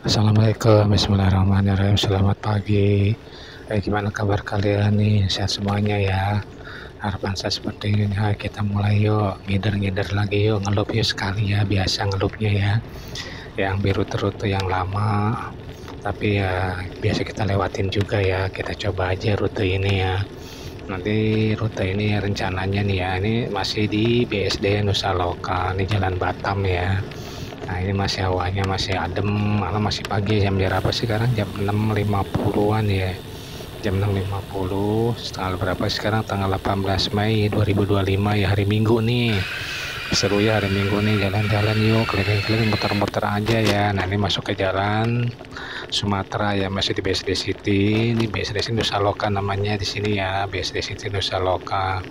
Assalamualaikum, bismillahirrahmanirrahim, selamat pagi. Gimana kabar kalian nih? Sehat semuanya ya? Harapan saya seperti ini, kita mulai yuk, ngider-ngider lagi yuk, ngelup yuk sekali ya, biasa ngelupnya ya. Yang biru rute yang lama, tapi ya biasa kita lewatin juga ya, kita coba aja rute ini ya. Nanti rute ini rencananya nih ya, ini masih di BSD Nusa Loka, ini Jalan Batam ya. Nah ini masih hawanya masih adem, malah masih pagi. Jam berapa sih sekarang? Jam 6.50-an ya. Jam 6.50, tanggal berapa sekarang? Tanggal 18 Mei 2025 ya, hari Minggu nih. Seru ya hari Minggu nih, jalan-jalan yuk, keliling-keliling, muter-muter aja ya. Nah ini masuk ke jalan Sumatera ya, masih di BSD City. Ini BSD City Nusa Loka namanya di sini ya, BSD City Nusa Loka.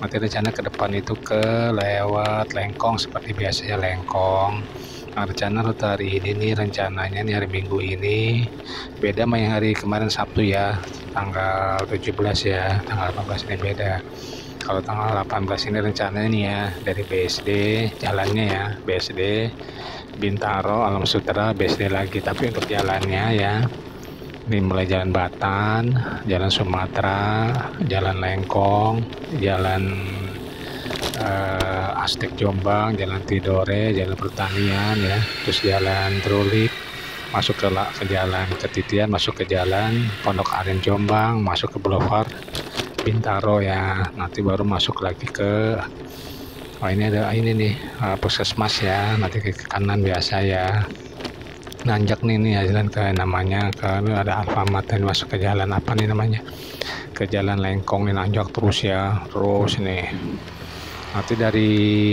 Nanti rencana ke depan itu ke lewat Lengkong seperti biasa ya, Lengkong. Nah, rencana rute hari ini nih, rencananya nih hari Minggu ini beda sama yang hari kemarin Sabtu ya, tanggal 17 ya, tanggal 18 ini beda. Kalau tanggal 18 ini rencananya nih ya, dari BSD jalannya ya, BSD Bintaro, Alam Sutera, BSD lagi. Tapi untuk jalannya ya, ini mulai Jalan Batan, Jalan Sumatera, Jalan Lengkong, Jalan Aztek Jombang, Jalan Tidore, Jalan Pertanian ya, terus Jalan Trulik, masuk ke Jalan Ketitian, masuk ke Jalan Pondok Aren Jombang, masuk ke Boulevard Bintaro ya. Nanti baru masuk lagi ke ini ada ini nih, puskesmas ya, nanti ke kanan biasa ya. Nanjak nih jalan ke namanya ke ada Alfamart, dan masuk ke jalan apa nih namanya, ke Jalan Lengkong nih, nanjak terus ya, terus nih. Nanti dari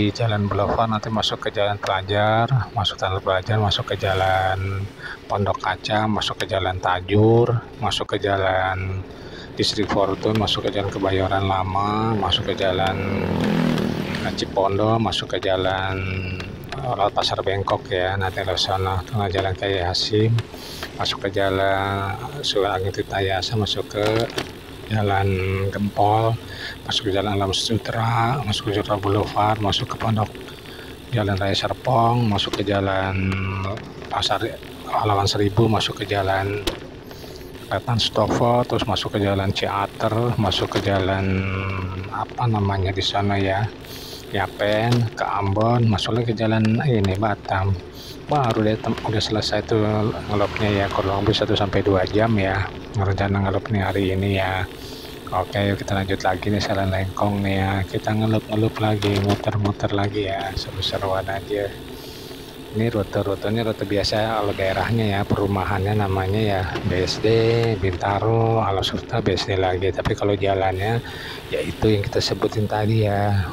Jalan Boulevard nanti masuk ke Jalan Pelajar, masuk ke Jalan Pondok Kaca, masuk ke Jalan Tajur, masuk ke Jalan Distrik Fortune, masuk ke Jalan Kebayoran Lama, masuk ke Jalan Cipondo, masuk ke Jalan Laut Pasar Bengkok ya, nanti lewat sana, tengah Jalan Kiai Hasim, masuk ke Jalan Sulangit Tayasa, masuk ke Jalan Gempol, masuk ke Jalan Alam Sutra, masuk ke Sutra Boulevard, masuk ke Pondok Jalan Raya Serpong, masuk ke Jalan Pasar Halaman Seribu, masuk ke Jalan Wetan Stovo, terus masuk ke Jalan Ciater, masuk ke Jalan apa namanya di sana ya, Yapen, ke Ambon, masuk lagi ke Jalan ini Batam. Baru deh udah selesai tuh ngelopnya ya, kurang lebih 1-2 jam ya, rencana ngelop nih hari ini ya. Oke, yuk kita lanjut lagi nih, Jalan Lengkong nih ya, kita ngelup lagi, muter-muter lagi ya, seru-seruan aja. Ini rute-rutenya rute biasa, kalau daerahnya ya, perumahannya namanya ya BSD Bintaro, Alam Sutra, BSD lagi. Tapi kalau jalannya ya itu yang kita sebutin tadi ya,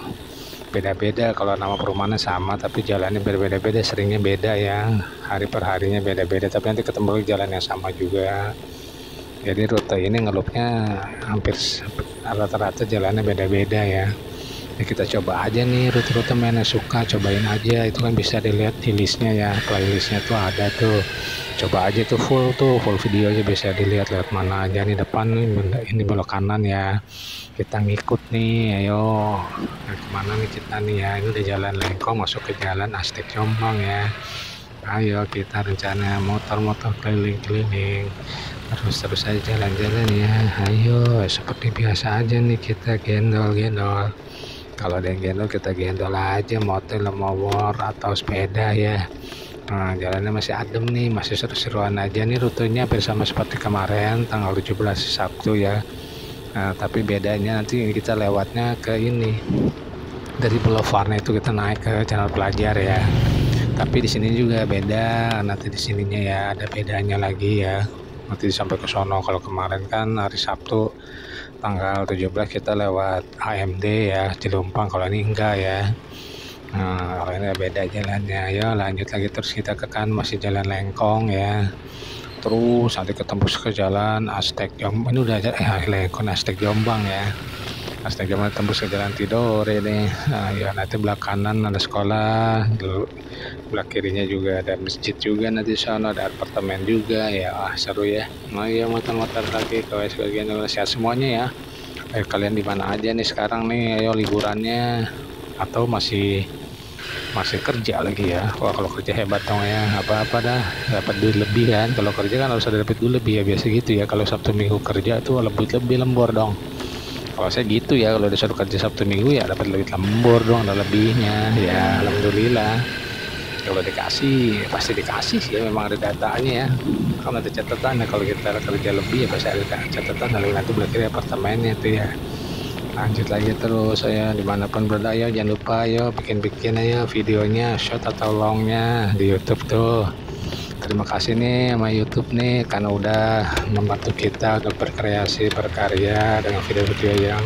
beda-beda. Kalau nama perumahannya sama tapi jalannya berbeda-beda, seringnya beda ya, hari per harinya beda-beda, tapi nanti ketemu jalan yang sama juga. Jadi rute ini ngelupnya hampir rata-rata jalannya beda-beda ya. Ya kita coba aja nih rute-rute mana suka, cobain aja. Itu kan bisa dilihat di listnya ya, playlistnya tuh ada tuh. Coba aja tuh full video aja, bisa dilihat lewat mana aja. Nih depan ini belok kanan ya, kita ngikut nih, ayo. Nah, kemana nih kita nih ya, ini udah Jalan Lengkong, masuk ke Jalan Aztek Jombang ya. Ayo kita rencana motor-motor keliling-keliling, terus aja jalan-jalan ya. Ayo seperti biasa aja nih, kita gendol-gendol. Kalau ada yang gendol kita gendol aja, motor motor atau sepeda ya. Nah, jalannya masih adem nih, masih seru-seruan aja nih. Rutenya hampir sama seperti kemarin tanggal 17 Sabtu ya. Nah, tapi bedanya nanti kita lewatnya ke ini, dari Boulevardnya itu kita naik ke Jalan Pelajar ya. Tapi di sini juga beda, nanti di sininya ya ada bedanya lagi ya. Nanti sampai ke sono. Kalau kemarin kan hari Sabtu tanggal 17 kita lewat AMD ya, Cilumpang. Kalau ini enggak ya. Nah, kalau ini beda jalannya. Ya lanjut lagi, terus kita ke kan masih Jalan Lengkong ya. Terus nanti ketemu ke Jalan Aztek Jombang. Ini udah Lengkong Aztek Jombang ya. Aztek Jombang tembus ke Jalan Tidore nih. Nah, ya nanti belakang kanan ada sekolah, belakang kirinya juga ada masjid juga, nanti sana ada apartemen juga ya. Seru ya. Nah ya, motor-motor lagi ke sebagian sehat semuanya ya. Kalian di mana aja nih sekarang nih? Ayo liburannya atau masih masih kerja lagi ya. Wah kalau kerja hebat dong ya, apa-apa dah dapat duit lebih kan. Kalau kerja kan harus ada dapat duit lebih ya, biasa gitu ya. Kalau Sabtu Minggu kerja tuh lebih lembur dong. Kalau saya gitu ya, kalau disuruh kerja Sabtu Minggu ya dapat lebih lembur dong, ada lebihnya ya, alhamdulillah. Kalau dikasih pasti dikasih sih ya, memang ada datanya ya, kan ada catatan ya. Kalau kita kerja lebih ya pasti ada catatan, lalu nanti beli apartemennya tuh ya. Lanjut lagi terus saya dimanapun berada ya, jangan lupa ya bikin aja videonya short atau longnya di YouTube tuh. Terima kasih nih sama YouTube nih karena udah membantu kita untuk berkreasi berkarya dengan video-video yang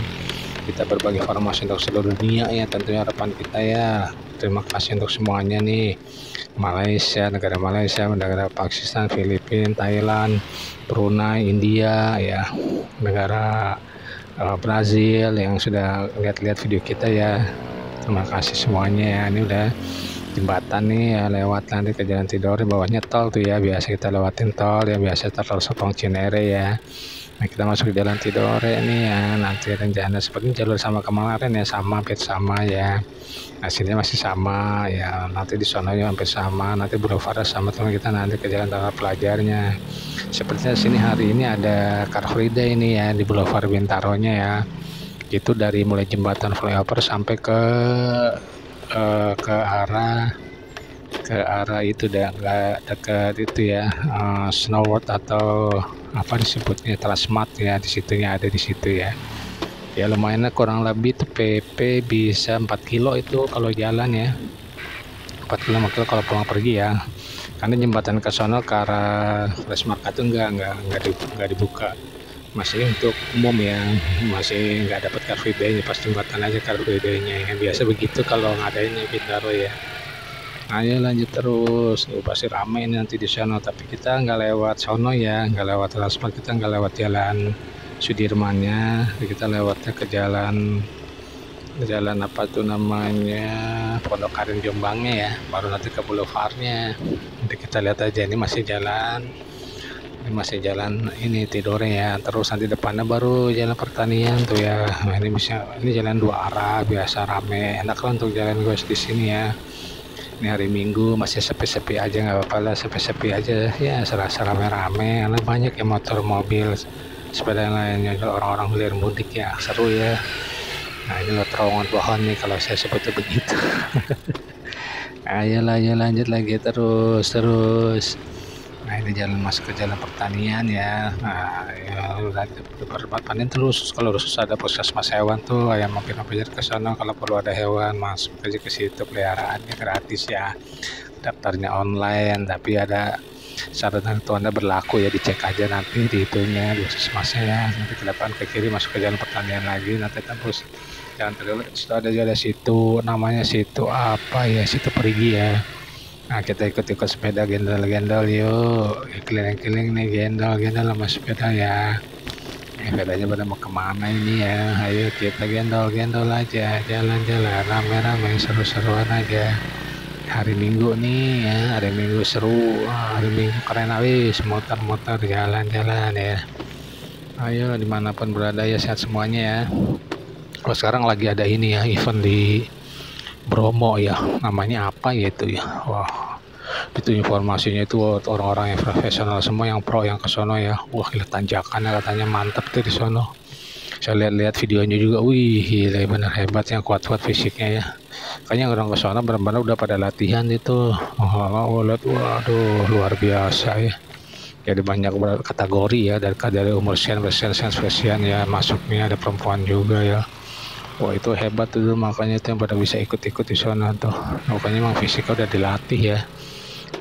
kita berbagi informasi untuk seluruh dunia ya, tentunya harapan kita ya. Terima kasih untuk semuanya nih, Malaysia, negara Malaysia, negara Pakistan, Filipina, Thailand, Brunei, India ya, negara Brazil yang sudah lihat-lihat video kita ya. Terima kasih semuanya ya. Ini udah jembatan nih ya, lewat nanti ke Jalan Tidore, bawahnya tol tuh ya, biasa kita lewatin tol ya, biasa tol Serpong Cinere ya. Nah kita masuk di Jalan Tidore nih ya, nanti rencana seperti jalur sama kemarin ya, sama hampir sama ya, hasilnya masih sama ya, nanti di sana ya hampir sama, nanti boulevard sama teman kita nanti ke Jalan Tanah Pelajarnya. Sepertinya sini hari ini ada Car Free Day ini ya di Boulevard Bintaronya ya, itu dari mulai jembatan flyover sampai ke arah itu dah, nggak dekat itu ya, Snowworld atau apa disebutnya, Transmart ya, di situnya ada di situ ya. Ya lumayan, kurang lebih tuh PP bisa 4 kilo itu kalau jalan ya, 4 kilo 5 kilo kalau pulang pergi ya, karena jembatan ke sono ke arah Transmart itu nggak dibuka, masih untuk umum ya, masih nggak dapat Car Free Day, pas jembatan aja Car Free Day-nya yang biasa begitu kalau ngadainnya Bintaro ya. Ayo lanjut terus, pasti ramai nanti di sana, tapi kita nggak lewat sono ya, nggak lewat Transmart, kita nggak lewat jalan Sudirmannya, kita lewatnya ke jalan apa tuh namanya, Pondok Aren Jombangnya ya, baru nanti ke boulevardnya. Nanti kita lihat aja, ini masih jalan ini Tidore ya, terus nanti depannya baru jalan Pertanian tuh ya. Nah ini jalan dua arah, biasa rame, enak lah untuk jalan guys di sini ya. Ini hari Minggu masih sepi-sepi aja, nggak apa-apa lah, sepi-sepi aja ya, serasa rame-rame karena banyak ya motor, mobil, sepeda yang lainnya, orang-orang hilir mudik ya, seru ya. Nah ini loh terowongan pohon nih kalau saya sebutnya begitu. Ayolah ya, lanjut lagi terus. Nah ini jalan masuk ke Jalan Pertanian ya. Nah ya udah panen terus, kalau susah ada puskesmas hewan tuh, ayam mampir ke sana, kalau perlu ada hewan masuk aja ke situ, peliharaannya gratis ya, daftarnya online, tapi ada syarat dan ketentuannya berlaku ya, dicek aja nanti di itunya, di puskesmasnya ya. Nanti ke depan ke kiri masuk ke Jalan Pertanian lagi, nanti tembus jalan terus ada situ, namanya situ apa ya, situ Perigi ya. Nah kita ikut sepeda gendol-gendol yuk, keliling-keliling nih, gendol sama sepeda ya. Sepedanya pada mau kemana ini ya, ayo kita gendol aja, jalan-jalan rame-rame, seru-seruan aja. Hari Minggu nih ya, hari Minggu seru, hari Minggu keren abis, motor-motor jalan-jalan ya. Ayo dimanapun berada ya, sehat semuanya ya. Kalau sekarang lagi ada ini ya, event di Bromo ya, namanya apa ya itu ya, wah itu informasinya itu orang-orang yang profesional semua, yang pro yang ke sono ya, wah gila tanjakannya katanya mantep tuh di sono. Saya lihat-lihat videonya juga, wih gila bener hebat, yang kuat-kuat fisiknya ya. Kayaknya orang ke sono benar-benar udah pada latihan itu. Lihat, waduh luar biasa ya. Jadi banyak kategori ya, dari umur sekian ya masuknya, ada perempuan juga ya. Wah itu hebat tuh, makanya itu yang pada bisa ikut-ikut di sana tuh. Makanya emang fisiknya udah dilatih ya.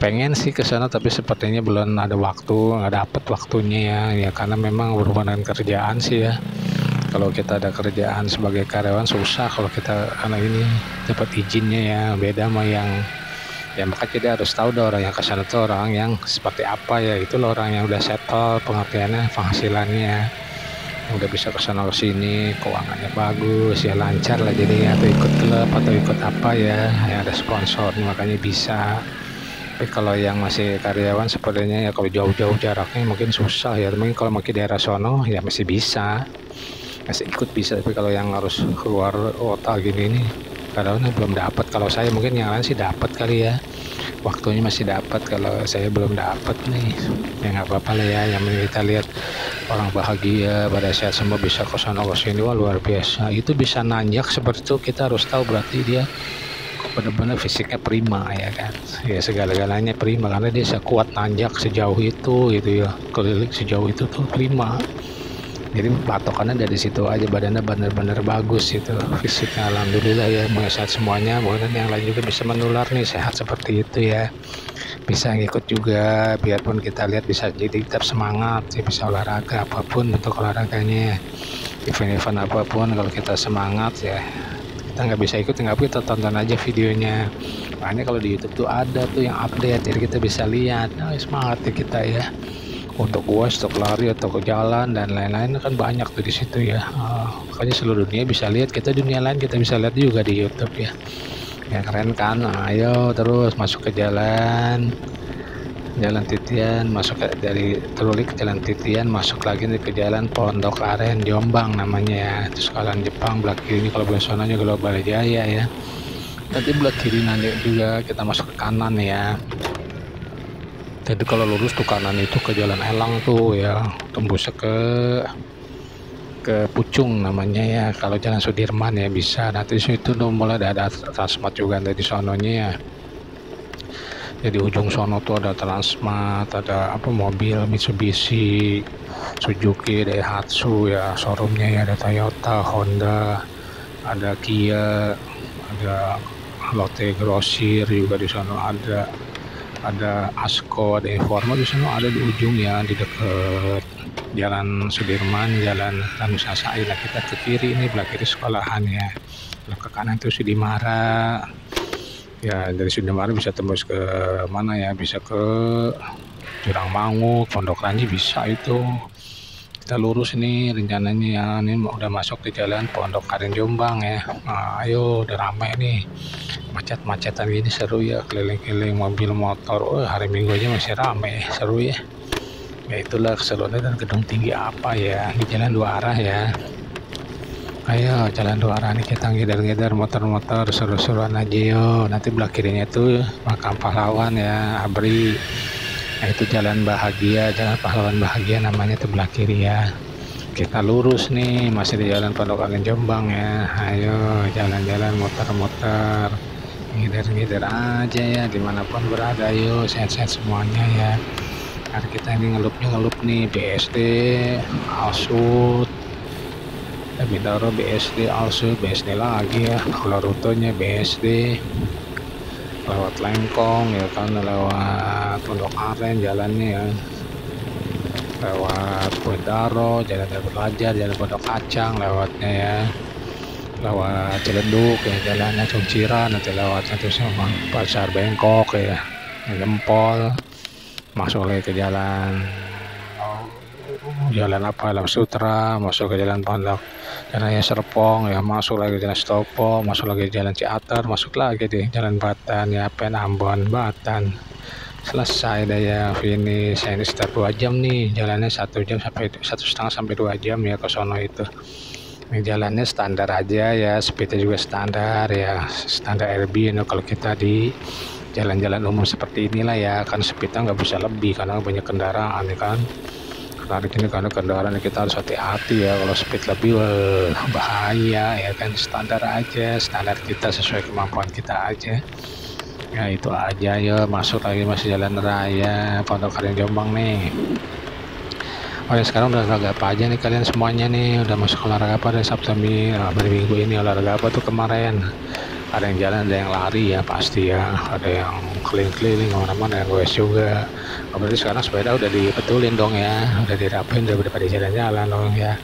Pengen sih ke sana tapi sepertinya belum ada waktu, nggak dapet waktunya ya karena memang berhubungan dengan kerjaan sih ya. Kalau kita ada kerjaan sebagai karyawan susah kalau kita anak ini dapat izinnya ya, beda sama yang ya, maka kita harus tahu dong orang yang ke sana tuh orang yang seperti apa ya, itu loh orang yang udah settle pengertiannya, penghasilannya, udah bisa kesana kesini, keuangannya bagus ya, lancar lah jadinya, atau ikut klub atau ikut apa ya, yang ada sponsor makanya bisa. Tapi kalau yang masih karyawan sepertinya ya, kalau jauh-jauh jaraknya mungkin susah ya, mungkin kalau masih daerah sono ya masih bisa, masih ikut bisa, tapi kalau yang harus keluar kota gini nih Kalau ini belum dapat, kalau saya mungkin yang lain sih dapat kali ya, waktunya masih dapat, kalau saya belum dapat nih. Ya nggak apa-apa lah ya, yang penting kita lihat orang bahagia pada saat semua bisa ke sana ke sini, wah luar biasa. Itu bisa nanjak seperti itu, kita harus tahu berarti dia benar-benar fisiknya prima ya kan, ya segala-galanya prima karena dia sekuat nanjak sejauh itu gitu ya, keliling sejauh itu tuh prima. Jadi patokannya dari situ aja, badannya benar-benar bagus itu fisiknya, alhamdulillah ya, sehat semuanya. Mungkin yang lain juga bisa menular nih sehat seperti itu ya, bisa ngikut juga, biarpun kita lihat bisa jadi tetap semangat ya, bisa olahraga apapun bentuk olahraganya, event-event apapun, kalau kita semangat ya kita nggak bisa ikut, nggak apa, kita tonton aja videonya. Makanya kalau di YouTube tuh ada tuh yang update, jadi kita bisa lihat, nah, semangat ya kita ya, untuk puas, untuk lari, atau ke jalan dan lain-lain kan banyak tuh di situ ya. Makanya seluruh dunia bisa lihat, kita dunia lain kita bisa lihat juga di YouTube ya. Ya keren kan. Nah, ayo terus masuk ke jalan Titian, masuk dari Trulik ke Jalan Titian, masuk lagi nih ke Jalan Pondok Aren Jombang namanya ya. Terus sekalian Jepang belah kiri ini, kalau belah sonanya Global Balai Jaya ya. Nanti belah kiri nanti juga kita masuk ke kanan ya. Jadi kalau lurus tuh kanan itu ke Jalan Elang tuh ya, tembus ke Pucung namanya ya. Kalau Jalan Sudirman ya bisa. Nanti situ tuh mulai ada Transmart juga dari sononya ya. Jadi ujung sono tuh ada Transmart, ada apa, mobil Mitsubishi, Suzuki, Daihatsu ya showroomnya ya, ada Toyota, Honda, ada Kia, ada Lotte Grosir juga di sana, ada Asko, ada Informa di sana, ada di ujung ya, di dekat Jalan Sudirman, Jalan Tanusa Said. Nah, kita ke kiri ini, belah kiri sekolahan ya, belah ke kanan tuh Sudimara ya. Dari Sudimara bisa tembus ke mana ya, bisa ke Jurang Mangu, Pondok Ranji bisa itu. Kita lurus ini rencananya ya, ini udah masuk di Jalan Pondok Aren Jombang ya. Nah, ayo udah ramai nih, macet-macetan gini seru ya, keliling-keliling mobil motor. Oh, hari Minggu aja masih ramai, seru ya. Ya itulah keseruannya. Dan gedung tinggi apa ya, di jalan dua arah ya. Ayo jalan dua arah nih, kita ngidar-ngidar motor-motor seru-seruan aja yo. Nanti belah kirinya itu makam pahlawan ya, ABRI. Nah, itu Jalan Bahagia, Jalan Pahlawan Bahagia namanya tuh belah kiri ya. Kita lurus nih, masih di Jalan Pondok Aren Jombang ya. Ayo jalan-jalan motor-motor, ngidar-ngidar aja ya, dimanapun berada. Ayo sehat-sehat semuanya ya. Hari kita ini ngelup nih, BSD, Alsut, Bintaro, BSD, Alsut, BSD lagi ya. Kalau rutenya BSD, lewat Lengkong ya kan, lewat Pondok Aren jalannya ya, lewat Bintaro, Jalan Belajar, Jalan Pondok Kacang lewatnya ya, lewat Ciledug ya jalannya, Cunciran, nanti lewatnya terus sama Pasar Bengkok ya, Gempol, masuk lagi ke jalan apa, Alam Sutra, masuk ke Jalan Pondok Raya Serpong ya, masuk lagi Jalan Stopo, masuk lagi Jalan Ciater, masuk lagi di Jalan Batan ya, Pen Ambon Batan. Selesai dah ya, finish. Ini sekitar 2 jam nih jalannya, 1 jam sampai 1,5 sampai 2 jam ya ke sono itu. Ini jalannya standar aja ya, speednya juga standar ya, standar RB. Kalau kita di jalan-jalan umum seperti inilah ya, kan speednya nggak bisa lebih karena banyak kendaraan ya kan. Karena kendaraan kita harus hati-hati ya, kalau speed lebih bahaya ya kan. Standar aja, standar kita sesuai kemampuan kita aja ya, itu aja ya. Masuk lagi, masih jalan raya Pondok Aren Jombang nih. Oh ya, sekarang udah olahraga apa aja nih kalian semuanya nih, udah masuk olahraga apa dari Sabtu Minggu ini, olahraga apa tuh kemarin? Ada yang jalan, ada yang lari ya pasti ya, ada yang keliling-keliling kemana-mana, yang goes juga. Oh, berarti sekarang sepeda udah dibetulin dong ya, udah dirapin, udah pada jalan-jalan dong ya.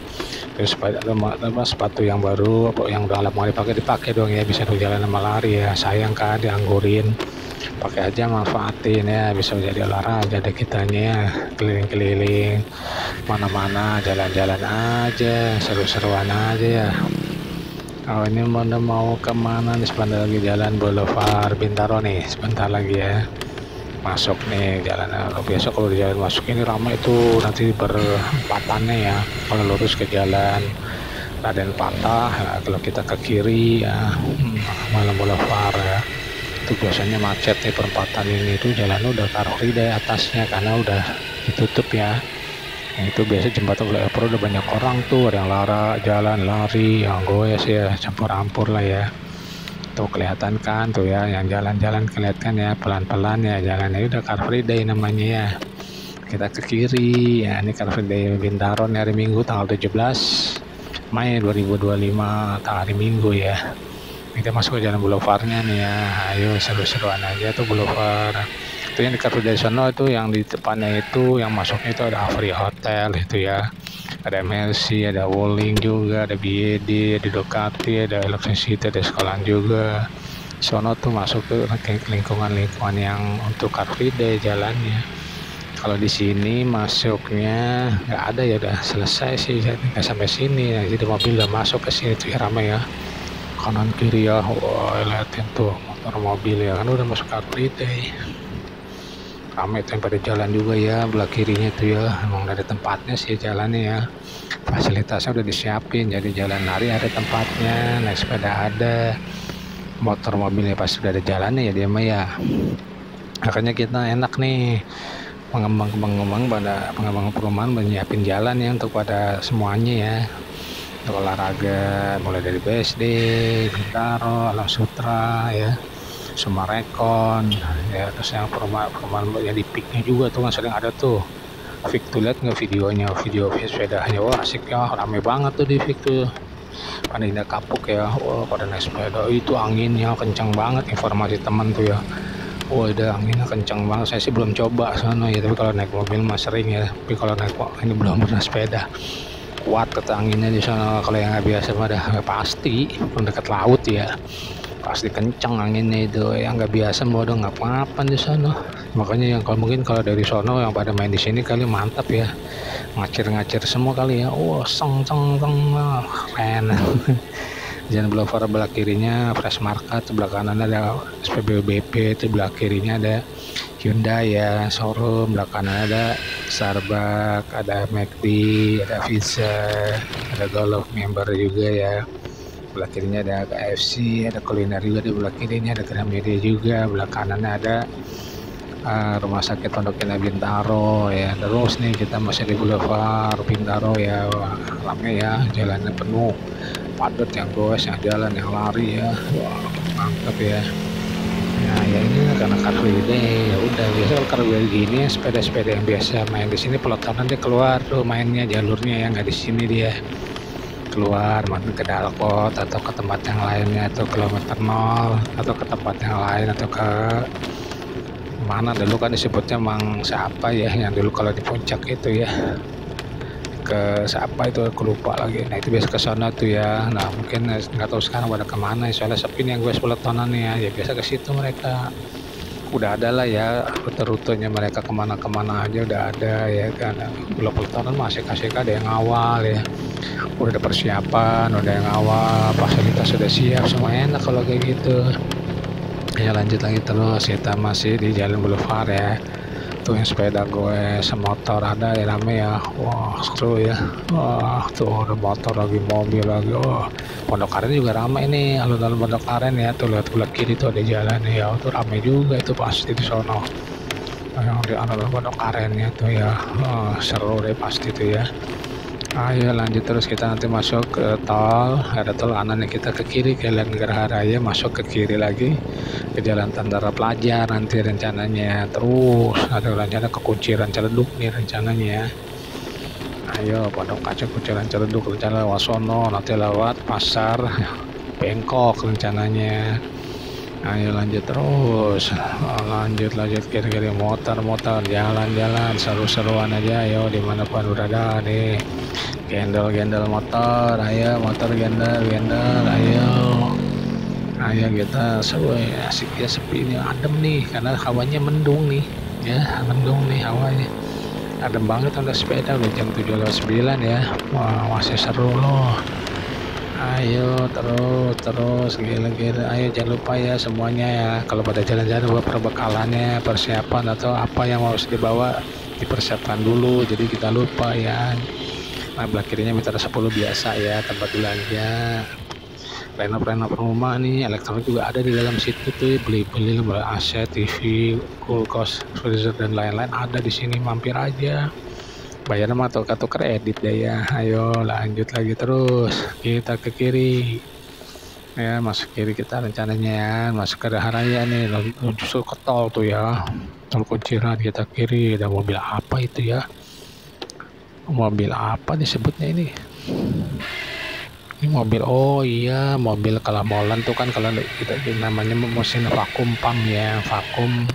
Terus sepatu yang baru, yang udah lama dipakai dong ya, bisa tuh jalan sama lari ya. Sayang kan dianggurin, pakai aja, manfaatin ya, bisa menjadi olahraga deh kitanya ya, keliling-keliling mana-mana, jalan-jalan aja, seru-seruan aja ya. Oh, ini mau kemana nih, sebentar lagi Jalan Boulevard Bintaro nih, sebentar lagi ya masuk nih jalan. Biasa kalau di jalan masuk ini ramai itu nanti berpatannya ya, kalau lurus ke Jalan Raden Patah. Nah, kalau kita ke kiri ya Malam Boulevard ya, itu biasanya macet nih perempatan ini, tuh jalan udah Car Free Day atasnya karena udah ditutup ya. Nah, itu biasa jembatan flyover udah banyak orang tuh, ada yang jalan lari, yang goes ya, campur ampur lah ya. Tuh kelihatan kan tuh ya, yang jalan-jalan kelihatan ya, pelan-pelan ya jalannya, udah Car Free Day namanya ya. Kita ke kiri ya, ini Car Free Day Bintaro nih, hari Minggu tanggal 17 Mei 2025, hari Minggu ya. Kita masuk ke jalan boulevardnya nih ya, ayo seru-seruan aja tuh boulevard. Itu yang di Car Free Day sono, itu yang di depannya itu yang masuknya itu ada Afri Hotel itu ya, ada MLC, ada Wuling juga, ada BYD, ada Ducati, ada Electricity, ada sekolahan juga. Sono tuh masuk ke lingkungan-lingkungan yang untuk Car Free Day jalannya. Kalau di sini masuknya nggak ada ya, udah selesai sih, nggak sampai sini ya. Jadi mobil udah masuk ke sini tuh ya, ramai ya, kanan kiri ya. Wah, liatin tuh motor mobil ya, kan udah masuk Car Free Day. Ramai tuh yang pada jalan juga ya, belah kirinya tuh ya, emang ada tempatnya sih jalannya ya, fasilitasnya udah disiapin, jadi jalan lari ada tempatnya, naik sepeda ada, motor mobilnya pasti udah ada jalannya ya dia mah ya. Makanya kita enak nih pengembang perumahan menyiapin jalan ya untuk pada semuanya ya, untuk olahraga mulai dari BSD, Bintaro, Alam Sutra ya, Sumarekon ya, terus yang perumahan yang di Piknya juga tuh kan sering ada tuh. Fik tuh, lihat nggak videonya, video sepedanya, wah asik ya, rame banget tuh di Fik tuh, pada indah kapuk ya, wah pada naik sepeda, itu anginnya kencang banget, informasi teman tuh ya. Oh, udah anginnya kencang banget. Saya sih belum coba sana ya, tapi kalau naik mobil mah sering ya. Tapi kalau naik ini belum pernah sepeda. Kuat kata anginnya di sana. Kalau yang nggak biasa mah dah pasti mendekat laut ya, pasti kencang anginnya itu. Yang nggak biasa mau udah nggak apa-apa di sana. Makanya yang kalau mungkin kalau dari sono yang pada main di sini kali mantap ya, ngacir-ngacir semua kali ya. Oh, seng keren. Jalan Boulevard belah kirinya Fresh Market, sebelah kanan ada SPBU BP, itu belah kirinya ada Hyundai ya showroom, belah kanan ada Starbucks, ada McD, ada Pizza, ada Golf member juga ya. Belah kirinya ada KFC, ada kuliner juga di belah kirinya, ada Gramedia juga, belah kanannya ada Rumah Sakit Pondok Indah Bintaro ya. Terus nih kita masih di Boulevard Bintaro ya, ramai ya, jalannya penuh, padat, yang goes, yang jalan, yang lari ya. Wah, mantap ya. Nah ya ini karena Car Free Day ya udah, biasa kalau Car Free Day gini sepeda-sepeda yang biasa main di sini pelotonan dia keluar tuh mainnya, jalurnya yang nggak di sini dia keluar main ke Dalkot atau ke tempat yang lainnya, atau kilometer 0 atau ke tempat yang lain, atau ke mana dulu kan disebutnya Mang siapa ya yang dulu kalau di puncak itu ya, ke siapa itu aku lupa lagi. Nah itu biasa ke sana tuh ya. Nah mungkin nggak tahu sekarang pada kemana, soalnya sepi nih yang gue peletonan ya biasa ke situ mereka. Udah ada lah ya rute-rutenya mereka, kemana-kemana aja udah ada ya kan. Belum peletonan masih kasih ada yang awal ya, udah ada persiapan, udah yang awal, fasilitas sudah siap, semua enak kalau kayak gitu ya. Lanjut lagi terus, kita masih di Jalan Boulevard ya. Tuh yang sepeda gue semotor ada ya, rame ya. Wah seru ya. Wah tuh ada motor lagi, mobil lagi. Wah Pondok Aren juga ramai nih, alun-alun Pondok Aren ya. Tuh lihat sebelah kiri tuh ada jalan ya, tuh ramai juga itu pasti di sono. Yang di alun-alun Pondok Aren ya tuh ya. Seru deh pasti tuh ya. Ayo lanjut terus, kita nanti masuk ke tol, ada tol kanan kita ke kiri ke Jalan Geraha Raya, masuk ke kiri lagi ke Jalan Tentara Pelajar nanti rencananya. Terus ada rencana ke Kunciran Ciledug nih rencananya. Ayo Pondok Kaca Kunciran Ciledug rencana lewat sono, nanti lewat Pasar Bengkok rencananya. Ayo lanjut terus, lanjut kiri-kiri, motor jalan-jalan seru-seruan aja. Ayo dimanapun berada nih, gendel motor, ayo motor gendel, ayo kita seru ya, asik ya, sepi ini, adem nih karena hawanya mendung nih ya, hawanya adem banget. Udah sepeda udah jam 7:09 ya. Wah masih seru loh. Ayo terus gila, ayo jangan lupa ya semuanya ya, kalau pada jalan-jalan buat perbekalannya, persiapan atau apa yang harus dibawa dipersiapkan dulu, jadi kita lupa ya. Nah belah kirinya meter 10 biasa ya, tempat belanja. Renov rumah nih, elektronik juga ada di dalam situ tuh, beli-beli AC, TV, kulkas, freezer dan lain-lain ada di sini, mampir aja. Bayarnya mah atau kredit deh ya. Ayo lanjut lagi terus, kita ke kiri. Ya masuk kiri kita rencananya ya, masuk ke Daharaya nih, justru ke tol tuh ya. Tol Kunciran kita kiri, ada mobil apa itu ya? Mobil apa disebutnya ini? Ini mobil, oh iya mobil kalamolan tuh kan, kalau kita namanya mesin vakum pump ya, vakum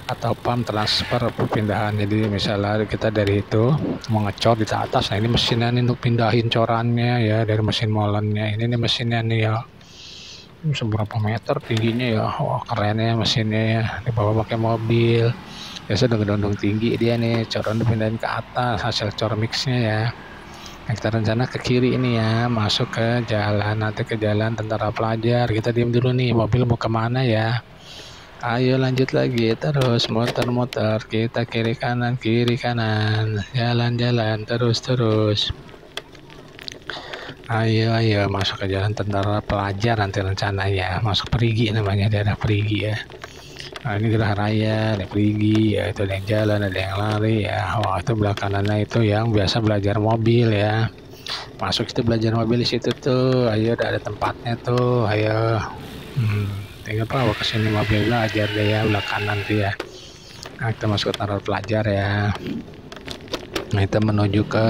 atau pump transfer perpindahan. Jadi misalnya kita dari itu mau ngecor di atas, nah ini mesinnya nih untuk pindahin corannya ya dari mesin molennya. Ini nih mesinnya nih ya, seberapa meter tingginya ya, wah kerennya mesinnya ya, dibawa pakai mobil. Biasa gedung tinggi dia nih, coran dipindahin ke atas hasil cor mixnya ya. Nah, kita rencana ke kiri ini ya, masuk ke jalan, nanti ke jalan Tentara Pelajar. Kita diam dulu nih, mobil mau kemana ya? Ayo lanjut lagi, terus muter-muter, kita kiri kanan, jalan-jalan, terus. Ayo, masuk ke jalan Tentara Pelajar nanti rencananya, masuk Perigi namanya, daerah Perigi ya. Nah ini Gerah Raya, ada Perigi ya, itu ada yang jalan, ada yang lari ya. Wah itu belakangannya itu yang biasa belajar mobil ya. Masuk itu belajar mobil di situ tuh. Ayo udah ada tempatnya tuh. Ayo. Tinggal bawa ke sini mobil belajar deh ya, belakangan tuh ya. Nah kita masuk ke Tentara Pelajar ya. Nah kita menuju ke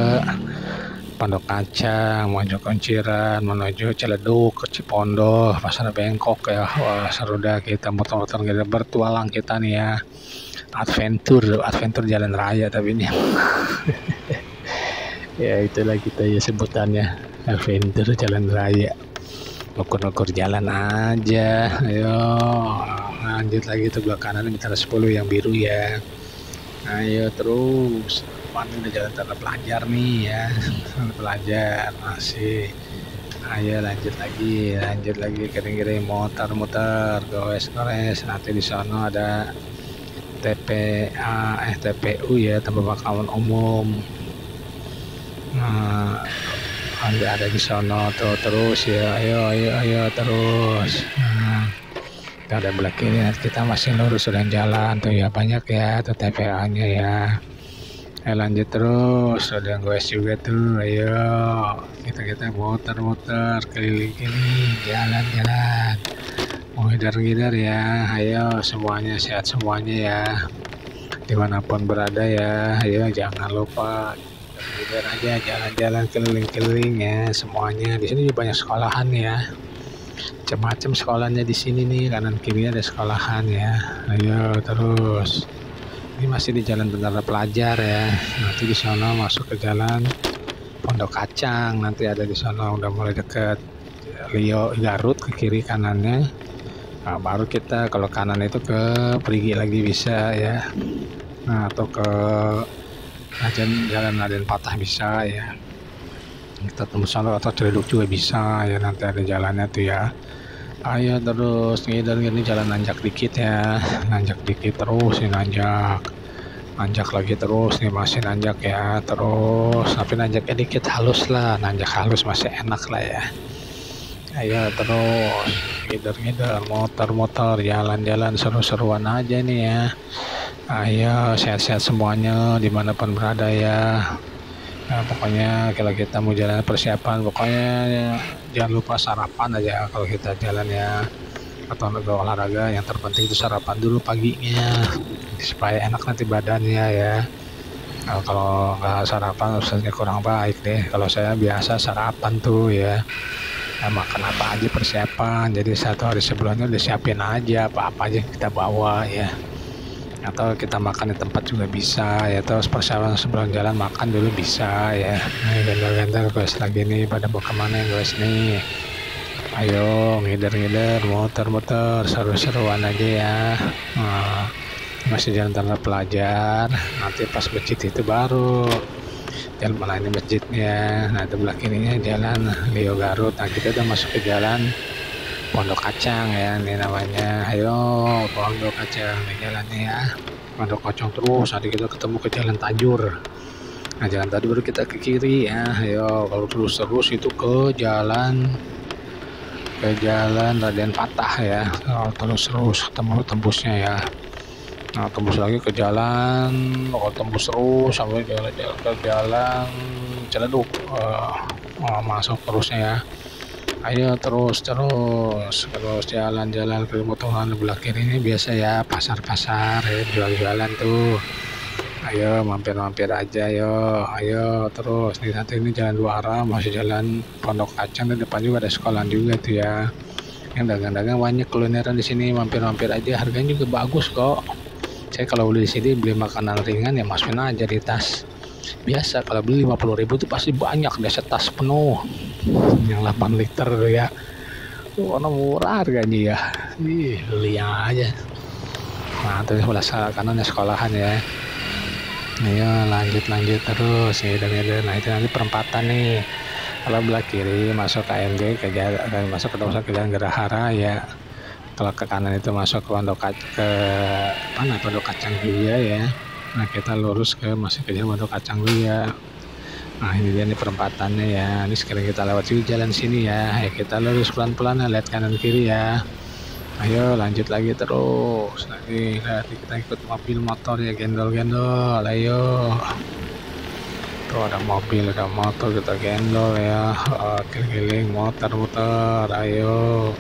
Pondok Kacang, menuju Kunciran, menuju Ciledug, ke Cipondoh, Pasar Bengkok ya. Wah seru dah, kita motor-motor kita bertualang kita nih ya. Adventure jalan raya tapi ini. Ya itulah kita ya sebutannya, adventure jalan raya. Ukur-ukur jalan aja. Ayo lanjut lagi tuh, belakang kanan meter 10 yang biru ya. Ayo terus, depan udah jalan Tentara Pelajar nih ya, pelajar masih. Ayo lanjut lagi kering-kering, muter-muter, gores. Nanti di sana ada TPU ya, tempat pemakaman umum. Nah ada di sana tuh, terus ya. Ayo terus. Ada belah kiri, kita masih lurus dan jalan tuh ya, banyak ya tuh TPA-nya ya. Lanjut terus, ada yang goes juga tuh. Ayo kita muter-muter keliling-keliling, jalan-jalan, mau ngidar ya. Ayo semuanya sehat semuanya ya, dimanapun berada ya. Ayo jangan lupa ngidar aja, jalan-jalan keliling-keliling ya semuanya. Di sini juga banyak sekolahan ya, macam-macam sekolahnya di sini nih, kanan kiri ada sekolahan ya. Ayo terus, ini masih di jalan Tentara Pelajar ya. Nanti di sana masuk ke jalan Pondok Kacang, nanti ada di sana, udah mulai deket Lio Garut ke kiri kanannya. Nah, baru kita kalau kanan itu ke Perigi lagi bisa ya. Nah atau ke jalan Raden Patah bisa ya. Kita tembus sana atau Ciledug juga bisa ya, nanti ada jalannya tuh ya. Ayo terus ngidar gini, jalan nanjak dikit ya, nanjak dikit terus nih, nanjak lagi terus nih, masih nanjak ya terus, tapi nanjaknya dikit halus lah, nanjak halus masih enak lah ya. Ayo terus ngidar motor-motor, jalan-jalan seru-seruan aja nih ya. Ayo sehat-sehat semuanya dimanapun berada ya. Nah, pokoknya kalau kita mau jalan persiapan, pokoknya ya, jangan lupa sarapan aja kalau kita jalan ya, atau olahraga. Yang terpenting itu sarapan dulu paginya supaya enak nanti badannya ya. Nah, kalau nggak sarapan rasanya kurang baik deh. Kalau saya biasa sarapan tuh ya. Nah, makan apa aja persiapan, jadi 1 hari sebelumnya udah siapin aja apa-apa aja kita bawa ya. Atau kita makan di tempat juga bisa ya, terus persiapan sebelum jalan makan dulu bisa ya. Bentar guys, lagi nih pada mau kemana guys nih. Ayo ngidar muter-muter seru-seruan aja ya. Masih jalan Tentara Pelajar, nanti pas masjid itu baru jalan mana ini masjidnya. Nah itu belah kirinya jalan Lio Garut. Nah kita udah masuk ke jalan Pondok Kacang ya, ini namanya. Ayo Pondok Kacang, ini jalannya ya, Pondok Kacang terus. Nanti kita ketemu ke Jalan Tajur. Nah jalan tadi baru kita ke kiri ya. Ayo kalau terus itu ke jalan Raden Patah ya. Oh, terus ketemu tembusnya ya. Nah tembus lagi ke jalan, tembus terus sampai ke jalan Ciledug, masuk terusnya ya. Ayo terus jalan-jalan ke potongan belah kiri ini biasa ya, pasar-pasar ya, jual-jualan tuh. Ayo mampir-mampir aja ayo terus di satu ini jalan dua arah, masih jalan Pondok Kacang, di depan juga ada sekolahan juga tuh ya. Yang dagang-dagang banyak kulineran di sini, mampir-mampir aja, harganya juga bagus kok. Saya kalau beli di sini beli makanan ringan ya masukin aja di tas. Biasa kalau beli 50.000 tuh pasti banyak deh, setas penuh. Yang 8 liter ya. Warna murah harganya ya. Beli aja. Nah, terus sebelah kanannya sekolahan ya. Ayo lanjut terus ya, nah itu nanti perempatan nih. Kalau belah kiri masuk ke AMG masuk ke Jalan Gerahara ya. Kalau ke kanan itu masuk ke Pondok Kacang Jaya ya. Nah kita lurus masih ke Jalan Pondok Kacang Jaya. Nah ini dia nih perempatannya ya. Ini sekarang kita lewat jalan sini ya. Ya kita lurus pelan-pelan, lihat kanan kiri ya. Ayo lanjut lagi terus. Nanti kita ikut mobil motor ya, gendol-gendol. Ayo. Tuh ada mobil, ada motor, kita gendol ya. Keliling muter-muter. Ayo.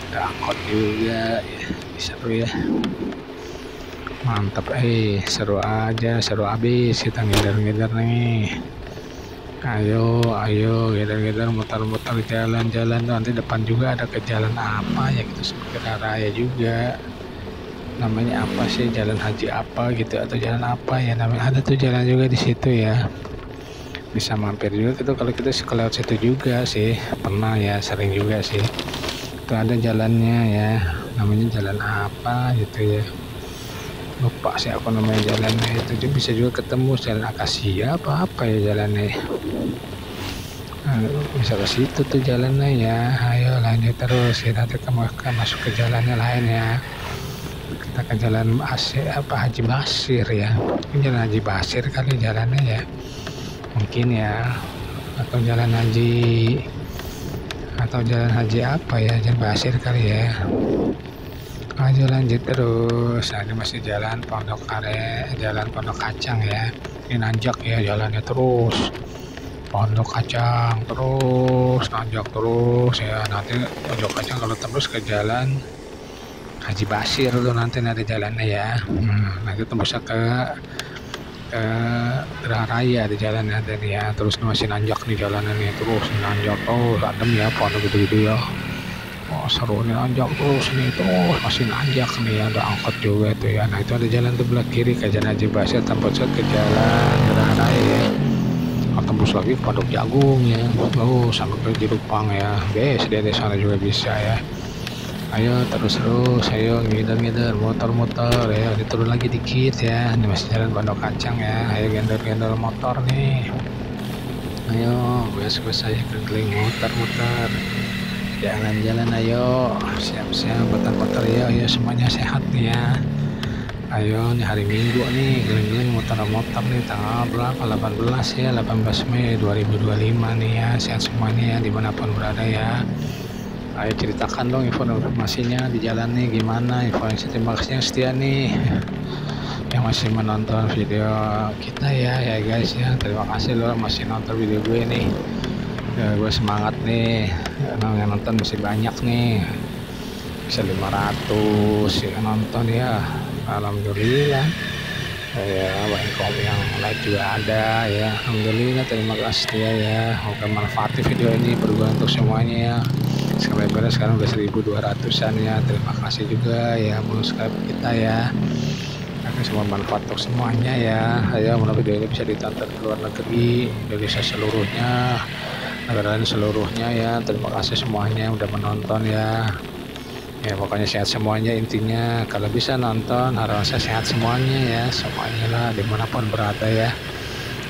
Ada angkot juga ya. Seru ya. Mantap, seru aja, seru abis kita ngider-ngider nih. Ayo gedar-gedar muter-muter jalan-jalan, nanti depan juga ada ke jalan apa ya gitu, seperti raya juga, namanya apa sih, jalan haji apa gitu atau jalan apa ya namanya, ada tuh jalan juga di situ ya, bisa mampir juga gitu kalau kita lewat situ juga sih, pernah ya, sering juga sih itu ada jalannya ya, namanya jalan apa gitu ya, lupa sih aku namanya jalannya, itu bisa juga ketemu jalan akasia apa ya jalannya, bisa ke situ tuh jalannya ya. Ayo lanjut terus ya, nanti masuk ke jalannya lain ya, kita ke jalan Haji Basir ya, mungkin jalan Haji Basir kali jalannya ya, mungkin ya, atau jalan Haji apa ya, Jalan Basir kali ya. Ayo lanjut terus. Nah, ini masih jalan Pondok Kacang ya. Ini nanjak ya jalannya terus. Pondok Kacang terus nanjak terus ya. Nanti Pondok Kacang kalau terus ke jalan Haji Basir tuh nanti ada jalannya ya. Nanti tembus ke Gerahara di jalannya tadi ya. Terus masih nanjak nih jalannya nih, terus nanjak. Oh adem ya, pondok gitu-gitu ya. Oh seru nih, nanjak terus nih, terus masih nanjak nih, ada angkot juga itu ya. Nah itu ada jalan sebelah kiri ke Jalan Haji Basir, tembus ke jalan Gerahara ya. Tembus lagi ke Pondok Jagung ya. Oh sampai ke Jirupang ya. Di sana juga bisa ya. Ayo terus ayo ngider muter-muter ya. Diturun lagi dikit ya. Ini masih jalan Pondok Kacang ya. Ayo gendor motor nih. Ayo gue saya keliling muter-muter. Jalan-jalan ayo, siap-siap muter-muter ya, ayo semuanya sehat nih ya. Ayo nih hari Minggu nih, keliling muter-muter nih, tanggal berapa, 18 ya, 18 Mei 2025 nih ya, sehat semuanya ya dimanapun berada ya. Ayo ceritakan dong informasinya di jalan nih gimana, informasi, terima kasih yang setia nih yang masih menonton video kita ya guys ya, terima kasih loh masih nonton video gue nih. Ya, gue semangat nih, yang nonton masih banyak nih, bisa 500 ya nonton ya, alhamdulillah ya, banyak yang like juga ada ya, alhamdulillah, terima kasih ya. Semoga manfaat video ini berguna untuk semuanya ya. Subscriber sekarang udah 1.200an ya, terima kasih juga ya subscribe kita ya, akan semua manfaat untuk semuanya ya. Ayo mudah video ini bisa ditonton ke luar negeri, Indonesia seluruhnya, negara lain seluruhnya ya. Terima kasih semuanya udah menonton ya. Ya pokoknya sehat semuanya intinya. Kalau bisa nonton harapan saya sehat semuanya ya, semuanya lah dimanapun berada ya.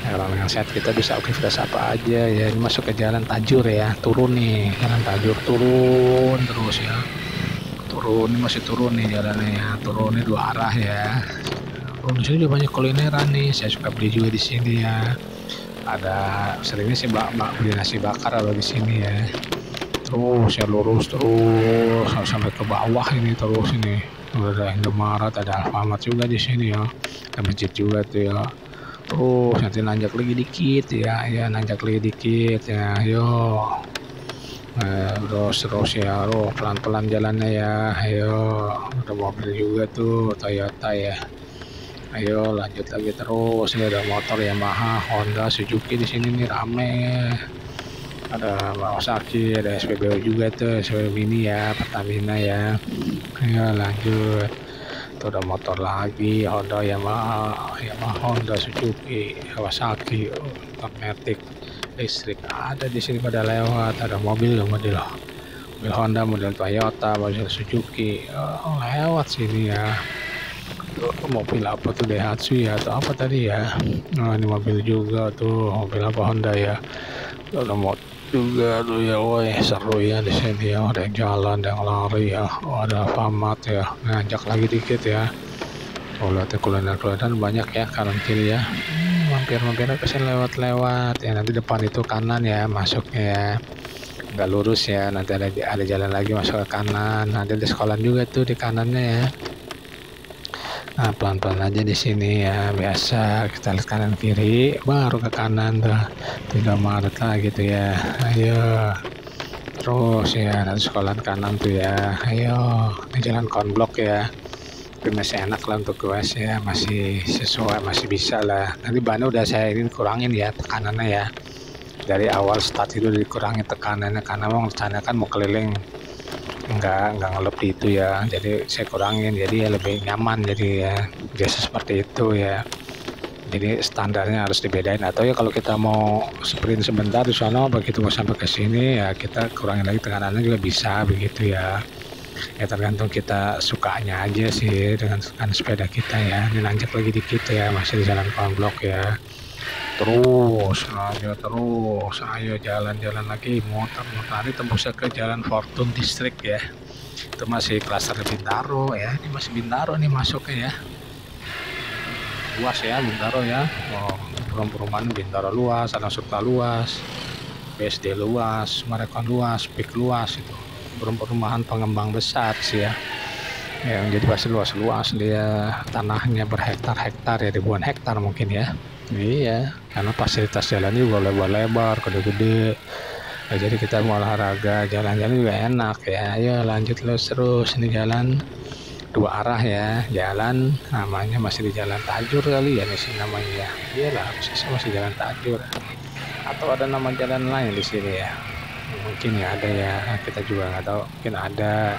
Kalau yang sehat kita bisa aktivitas apa aja ya. Ini masuk ke jalan Tajur ya, turun nih jalan Tajur, turun terus ya, turun, ini masih turun nih jalannya ya, turun nih dua arah ya. Turun di sini juga banyak kulineran nih, saya suka beli juga di sini ya. Ada seringnya sih beli nasi bakar kalau di sini ya. Terus ya lurus terus sampai ke bawah ini, terus ini udah ada Indomaret, ada Alfamart juga di sini ya, ada masjid juga tuh ya. Terus nanti nanjak lagi dikit ya nanjak lagi dikit ya, yo. Terus ya, pelan-pelan jalannya ya, ayo. Ada mobil juga tuh Toyota ya. Ayo lanjut lagi terus, ini ada motor Yamaha, Honda, Suzuki di sini nih rame ya. Ada Kawasaki, ada SPBU juga tuh, SPBU Mini ya, Pertamina ya. Ayo lanjut. Tuh ada motor lagi, Honda, Yamaha, Honda, Suzuki, Kawasaki, Matic, listrik ada di sini pada lewat. Ada model Honda, model Toyota, model Suzuki lewat sini ya. Tuh, mobil apa tuh, Daihatsu ya atau apa tadi ya. Nah ini mobil juga tuh, mobil apa, Honda ya. Tuh, ada motor juga tuh ya, woi seru ya di sini ya. Ada yang jalan, ada yang lari ya. Ada Alfamart ya, ngajak lagi dikit ya. Lihat kuliner banyak ya kanan kiri ya. Mampir kesini lewat ya. Nanti depan itu kanan ya masuknya ya, nggak lurus ya. Nanti ada jalan lagi masuk ke kanan. Nanti ada sekolah juga tuh di kanannya ya. Nah pelan-pelan aja di sini ya, biasa kita lihat kanan kiri baru ke kanan tuh, tidak Maret lah gitu ya. Ayo terus ya, nanti sekolah kanan tuh ya. Ayo ini jalan konblok ya, tapi masih enak lah untuk goes ya, masih sesuai, masih bisa lah. Nanti bannya udah saya ini kurangin ya tekanannya ya, dari awal start itu dikurangin tekanannya karena mau rencana kan mau keliling, nggak ngelep di itu ya, jadi saya kurangin jadi ya lebih nyaman, jadi ya biasa seperti itu ya. Jadi standarnya harus dibedain, atau ya kalau kita mau sprint sebentar di sana begitu mau sampai ke sini ya kita kurangin lagi tekanannya juga bisa begitu ya. Ya tergantung kita sukanya aja sih dengan sepeda kita ya. Ini nanjak lagi dikit ya, masih di jalan konblok ya. Terus ayo jalan-jalan lagi, muter ini tembusnya ke jalan Fortune District ya. Itu masih klaster Bintaro ya, ini masih Bintaro nih masuknya ya. Luas ya Bintaro ya. Perumahan Bintaro luas, Anak Surta luas, BSD luas, Marekon luas, PIK luas, itu perumahan pengembang besar sih ya. Yang jadi pasti luas-luas dia, tanahnya berhektar-hektar ya, ribuan hektar mungkin ya. Iya, karena fasilitas jalannya juga lebar-lebar, gede-gede. Nah, jadi kita mau olahraga, jalan-jalan juga enak ya. Ayo lanjut terus, ini jalan dua arah ya, jalan namanya masih di Jalan Tajur kali ya di sini namanya ya. Iyalah, masih Jalan Tajur. Atau ada nama jalan lain di sini ya? Mungkin ya ada ya, kita juga nggak tahu. Mungkin ada.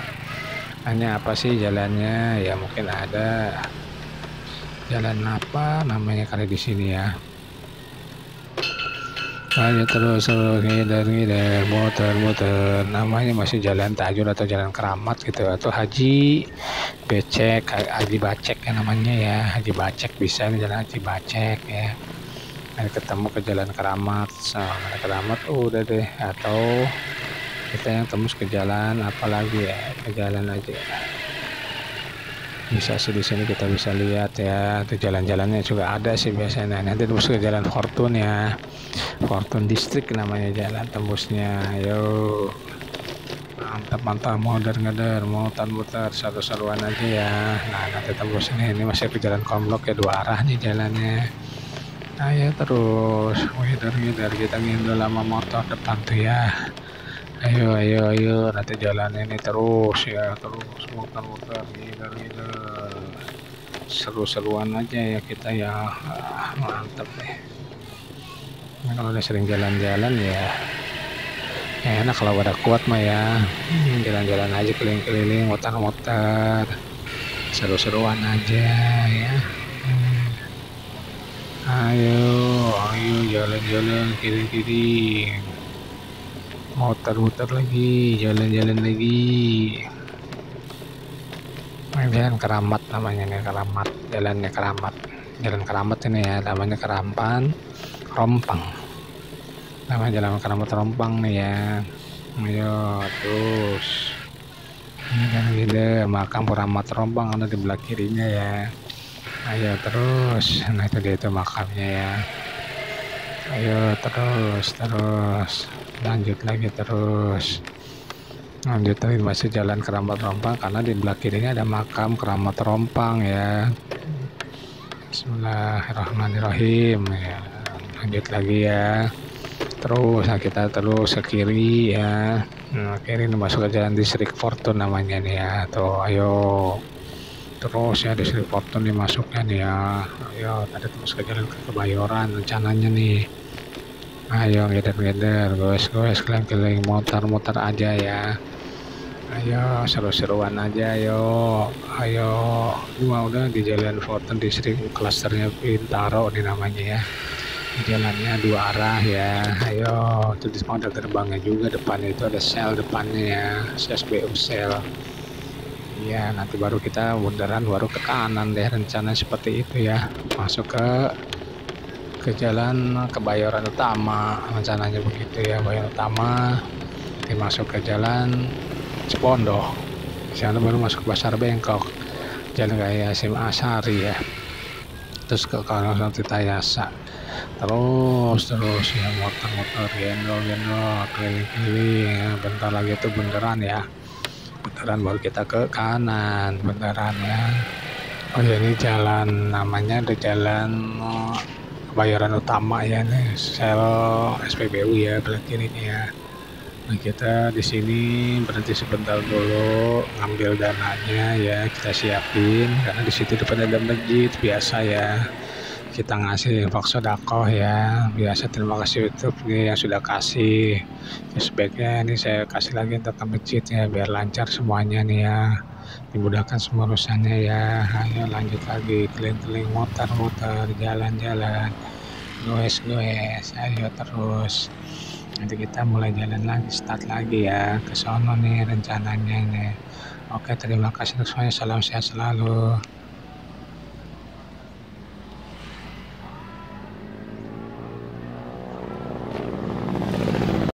Hanya apa sih jalannya? Ya mungkin ada. Jalan apa namanya kali di sini ya. Ayo terus ngidar muter namanya masih Jalan Tajur atau Jalan Keramat gitu, atau Haji Bacek ya namanya ya. Haji Bacek bisa nih, Jalan Haji Bacek ya. Nanti ketemu ke Jalan Keramat, Jalan Keramat udah deh. Atau kita yang tembus ke jalan apalagi ya, ke jalan aja bisa sih. Di sini kita bisa lihat ya, itu jalan-jalannya juga ada sih biasanya. Nanti tembus ke Jalan Fortune ya, Fortune District namanya jalan tembusnya. Ayo mantap muter seru-seruan aja ya. Nah nanti tembus ini masih ke Jalan Komblok ya, dua arah nih jalannya. Ayo terus ngidar kita ngindul lama motor depan tuh ya. Ayo nanti jalan ini terus ya, terus muter ngidar seru-seruan aja ya kita ya. Mantap deh. Nah, kalau udah sering jalan-jalan ya enak, kalau pada kuat mah ya jalan-jalan aja keliling-keliling, muter-muter, seru-seruan aja ya. Ayo jalan-jalan kiri-kiri, muter-muter lagi, jalan-jalan lagi. Jalan Keramat namanya nih, jalannya Jalan Keramat ini ya, namanya Kerampan Rompang. Nama Jalan Keramat Rompang nih ya. Ayo terus. Ini kan gitu, makam Keramat Rompang ada di belah kirinya ya. Ayo terus. Nah itu dia itu makamnya ya. ayo terus lanjut lagi, terus lanjut lagi, masih jalan Keramat Rompang, karena di belah kirinya ada makam Keramat Rompang ya. Bismillahirrahmanirrahim ya. Lanjut lagi ya, terus nah kita terus ke kiri ya. Nah, kiri ini masuk ke jalan Distrik Fortune namanya nih ya. Tuh ayo terus ya, Distrik Fortune nih masuknya nih ya. Ayo tadi terus ke jalan ke Kebayoran rencananya nih. Ayo ngeder-ngeder, goes keliling-keliling, muter-muter aja ya. Ayo seru-seruan aja, ayo gua udah di jalan Fortune Distrik, klasternya Bintaro nih namanya ya. Jalannya dua arah ya. Ayo tuh ada gerbangnya juga, depannya itu ada sel depannya ya, SSBU sel. Iya, nanti baru kita bundaran baru ke kanan deh, rencana seperti itu ya. Masuk ke jalan Kebayoran Utama, rencananya begitu ya. Kebayoran Utama dimasuk ke jalan Cipondoh. Di sana baru masuk ke Pasar Bengkok. Jalan Raya SMA Sari ya. Terus ke kawasan Tirtayasa. Terus ya, motor-motor gendol keliling-keliling ya. Bentar lagi itu bundaran ya. Bundaran baru kita ke kanan, bundaran ya. Oh ya, ini jalan namanya ada jalan Kebayoran Utama ya nih, sel SPBU ya belah kiri ini ya. Nah, kita di sini berhenti sebentar dulu ngambil dananya ya, kita siapin karena di situ depan ada masjid biasa ya. Kita ngasih infak sedekah ya, biasa. Terima kasih YouTube yang sudah kasih. Sebaiknya ini saya kasih lagi untuk ke masjid ya, biar lancar semuanya nih ya, dimudahkan semua urusannya ya. Ayo lanjut lagi, keliling-keliling, muter-muter, jalan-jalan, goes, ayo terus. Nanti kita mulai jalan lagi, start lagi ya, ke sono nih rencananya nih. Oke, terima kasih untuk semuanya, salam sehat selalu.